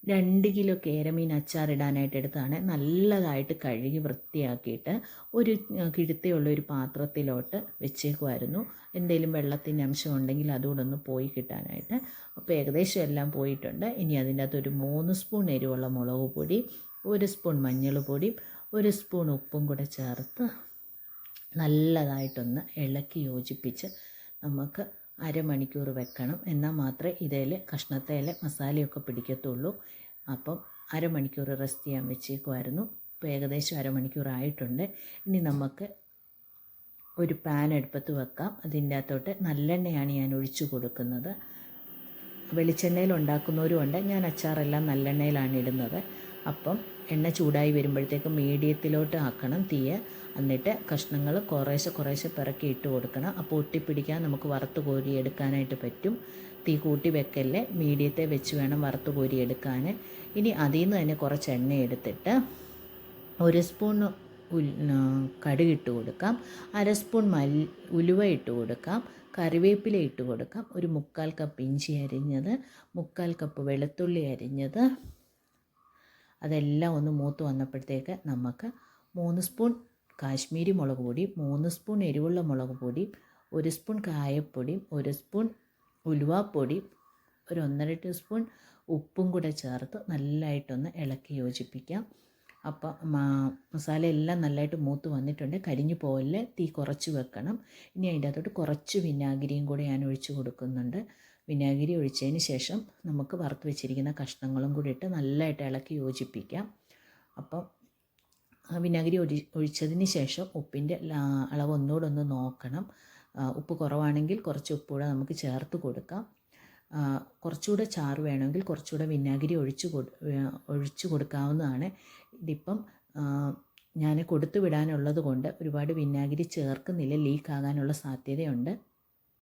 2 kilo കേരമീൻ അച്ചാറിടാനായിട്ട് എടുത്തതാണ്. നല്ലതായിട്ട് കഴുകി വൃത്തിയാക്കിയിട്ട് ഒരു കിഴുത്തയുള്ള ഒരു പാത്രത്തിലോട്ട് വെച്ചേക്കുമായിരുന്നു. എന്തെങ്കിലും വെള്ളത്തിൻ്റെ അംശം ഉണ്ടെങ്കിൽ അതുകൂടെ ഒന്ന് പോയി കിട്ടാനായിട്ട്. അപ്പോൾ ഏകദേശം എല്ലാം പോയിട്ടുണ്ട്. ഇനി അതിൻ്റെ അകത്ത് ഒരു 3 സ്പൂൺ എരിവുള്ള മുളക് പൊടി, 1 സ്പൂൺ മഞ്ഞൾപ്പൊടി, 1 സ്പൂൺ ഉപ്പും കൂടെ ചേർത്ത് നല്ലതായിട്ടൊന്ന് ഇളക്കി യോജിപ്പിച്ച് നമുക്ക് അരമണിക്കൂർ വെക്കണം. എന്നാൽ മാത്രമേ ഇതിൽ കഷ്ണത്തേൽ മസാലയൊക്കെ പിടിക്കത്തുള്ളൂ. അപ്പം അരമണിക്കൂർ റെസ്റ്റ് ചെയ്യാൻ വെച്ചേക്കുമായിരുന്നു. ഇപ്പോൾ ഏകദേശം അരമണിക്കൂറായിട്ടുണ്ട്. ഇനി നമുക്ക് ഒരു പാൻ അടുപ്പത്ത് വെക്കാം. അതിൻ്റെ അകത്തോട്ട് നല്ലെണ്ണയാണ് ഞാൻ ഒഴിച്ചു കൊടുക്കുന്നത്. വെളിച്ചെണ്ണയിൽ ഉണ്ടാക്കുന്നവരും ഉണ്ട്. ഞാൻ അച്ചാറെല്ലാം നല്ലെണ്ണയിലാണ് ഇടുന്നത്. അപ്പം എണ്ണ ചൂടായി വരുമ്പോഴത്തേക്ക് മീഡിയത്തിലോട്ട് ആക്കണം തീയെ. എന്നിട്ട് കഷ്ണങ്ങൾ കുറേശ്ശെ പിറക്കി ഇട്ട് കൊടുക്കണം. അപ്പോൾ ഒട്ടിപ്പിടിക്കാൻ നമുക്ക് വറുത്ത് കോരി എടുക്കാനായിട്ട് പറ്റും. തീ കൂട്ടി വെക്കല്ലേ, മീഡിയത്തെ വെച്ച് വേണം വറുത്ത് കോരി എടുക്കാൻ. ഇനി അതിൽ നിന്ന് തന്നെ കുറച്ച് എണ്ണ എടുത്തിട്ട് 1 സ്പൂൺ കടുകിട്ട് കൊടുക്കാം, 1/2 സ്പൂൺ ഉലുവ ഇട്ട് കൊടുക്കാം, കറിവേപ്പില ഇട്ട് കൊടുക്കാം, ഒരു 3/4 കപ്പ് ഇഞ്ചി അരിഞ്ഞത്, 3/4 കപ്പ് വെളുത്തുള്ളി അരിഞ്ഞത്. അതെല്ലാം ഒന്ന് മൂത്ത് വന്നപ്പോഴത്തേക്ക് നമുക്ക് 3 സ്പൂൺ കാശ്മീരി മുളക് പൊടി, 3 സ്പൂൺ എരിവുള്ള മുളക് പൊടി, 1 സ്പൂൺ കായപ്പൊടി, 1 സ്പൂൺ ഉലുവാപ്പൊടി, ഒരു 1.5 ടീസ്പൂൺ ഉപ്പും കൂടെ ചേർത്ത് നല്ലതായിട്ടൊന്ന് ഇളക്കി യോജിപ്പിക്കാം. അപ്പം മസാല എല്ലാം നല്ലതായിട്ട് മൂത്ത് വന്നിട്ടുണ്ട്. കരിഞ്ഞു പോകല്, തീ കുറച്ച് വെക്കണം. ഇനി അതിൻ്റെ അകത്തോട്ട് കുറച്ച് വിനാഗിരിയും കൂടെ ഞാൻ ഒഴിച്ച് കൊടുക്കുന്നുണ്ട്. വിനാഗിരി ഒഴിച്ചതിന് ശേഷം നമുക്ക് വറുത്ത് വെച്ചിരിക്കുന്ന കഷ്ണങ്ങളും കൂടി ഇട്ട് നല്ലതായിട്ട് ഇളക്കി യോജിപ്പിക്കാം. അപ്പം വിനാഗിരി ഒഴിച്ചതിന് ശേഷം ഉപ്പിൻ്റെ അളവ് ഒന്നുകൂടെ ഒന്ന് നോക്കണം. ഉപ്പ് കുറവാണെങ്കിൽ കുറച്ച് ഉപ്പ് കൂടെ നമുക്ക് ചേർത്ത് കൊടുക്കാം. കുറച്ചുകൂടെ ചാറ് വേണമെങ്കിൽ കുറച്ചുകൂടെ വിനാഗിരി ഒഴിച്ച് കൊടുക്കാവുന്നതാണ്. ഇതിപ്പം ഞാൻ കൊടുത്തു വിടാനുള്ളത് കൊണ്ട് ഒരുപാട് വിനാഗിരി ചേർക്കുന്നില്ല, ലീക്ക് ആകാനുള്ള സാധ്യതയുണ്ട്.